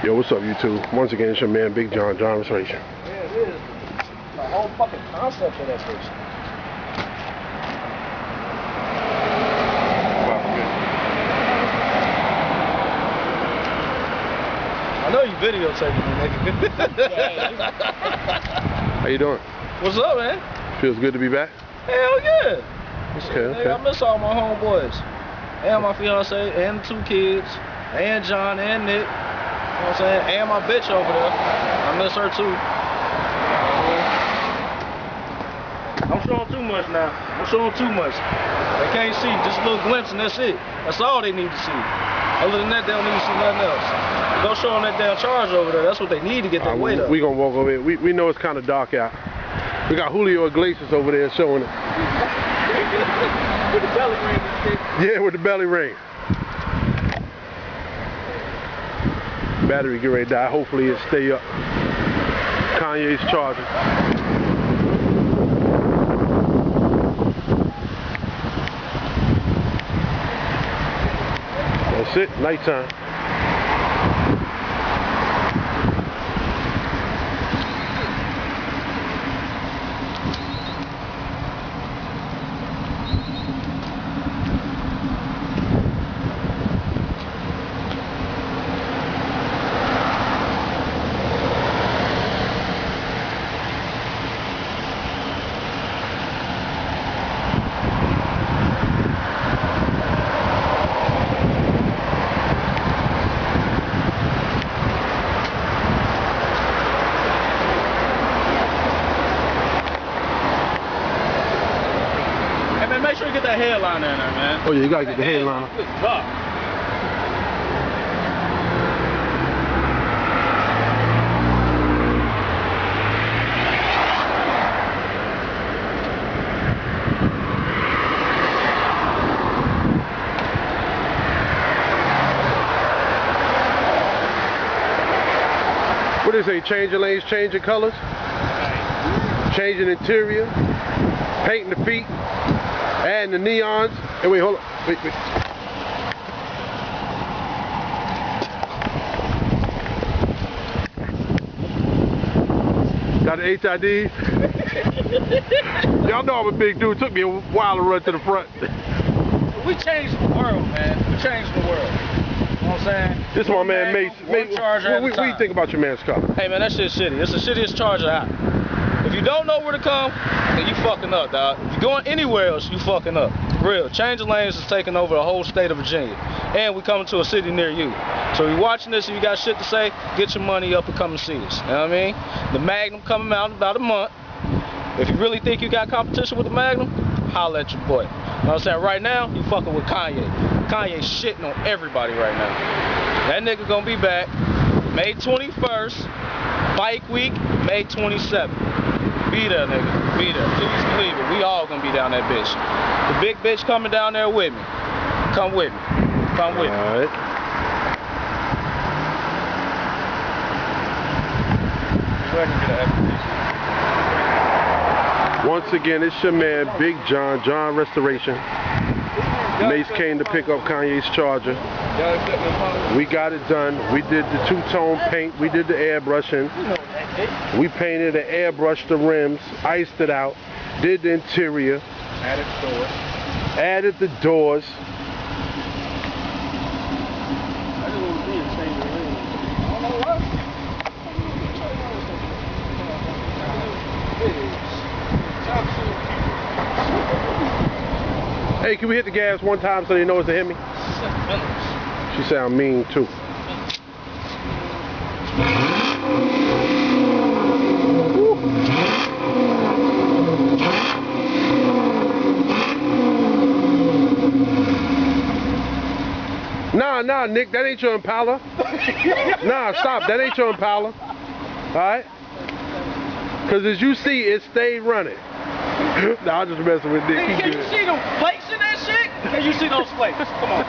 Yo, what's up, YouTube? Once again, it's your man, Big John Restoration. Yeah, it is. The whole fucking concept of that bitch. I know you videotaping me, nigga. How you doing? What's up, man? Feels good to be back? Hell yeah. Okay. Nigga, I miss all my homeboys. And my fiance, and 2 kids, and John, and Nick. You know what I'm saying? And my bitch over there. I miss her too. I'm showing too much now. I'm showing too much. They can't see, just a little glimpse and that's it. That's all they need to see. Other than that, they don't need to see nothing else. Go show them that damn charge over there. That's what they need to get their weight up. We gonna walk over here. We know it's kind of dark out. We got Julio Iglesias over there showing it. With the belly ring and shit. Yeah, with the belly ring. Battery get ready to die. Hopefully it stay up. Kanye's charging. That's it. Nighttime. Make sure you get that headliner in there, man. Oh yeah, you gotta get the headliner. Good God. What do they say? Changing lanes, changing colors, changing interior, painting the feet, adding the neons. Hey, wait, hold on. Wait. Got the HID. Y'all know I'm a big dude. It took me a while to run to the front. We changed the world, man. We changed the world. You know what I'm saying? This is my man Mase. What do you think about your man's car? Hey man, that shit's shitty. It's the shittiest charger out. If you don't know where to come, then you fucking up, dog. If you're going anywhere else, you fucking up. Real. Changing lanes is taking over the whole state of Virginia. And we coming to a city near you. So if you're watching this and you got shit to say, get your money up and come and see us. You know what I mean? The Magnum coming out in about a month. If you really think you got competition with the Magnum, holla at your boy. You know what I'm saying? Right now, you fucking with Kanye. Kanye's shitting on everybody right now. That nigga gonna be back May 21st, Bike Week, May 27th. Be there, nigga. Be there. Please believe it. We all gonna be down that bitch. The big bitch coming down there with me. Come with me. Come with me. All right. Once again, it's your man, Big John Restoration. Mase came to pick up Kanye's charger. We got it done. We did the 2-tone paint. We did the airbrushing. We painted and airbrushed the rims, iced it out, did the interior, added the doors. Hey, can we hit the gas one time so they know it's a Hemi? She sound mean too. Nah, Nick, that ain't your Impala. Nah, stop, that ain't your Impala. Alright? Because as you see, it stayed running. Nah, I'm just messing with Nick. Can you see them plates in that shit? Can you see those plates? Come on.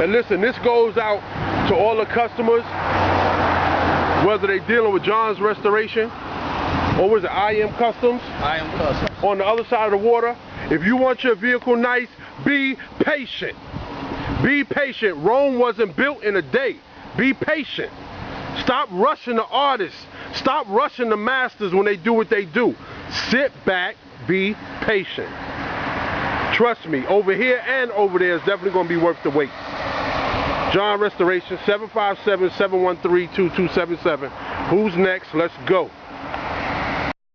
And listen, this goes out to all the customers, whether they're dealing with John's Restoration Or was it I Am Customs? I Am Customs. On the other side of the water. If you want your vehicle nice, be patient. Be patient. Rome wasn't built in a day. Be patient. Stop rushing the artists. Stop rushing the masters when they do what they do. Sit back, be patient. Trust me, over here and over there is definitely going to be worth the wait. John Restoration, 757-713-2277. Who's next? Let's go.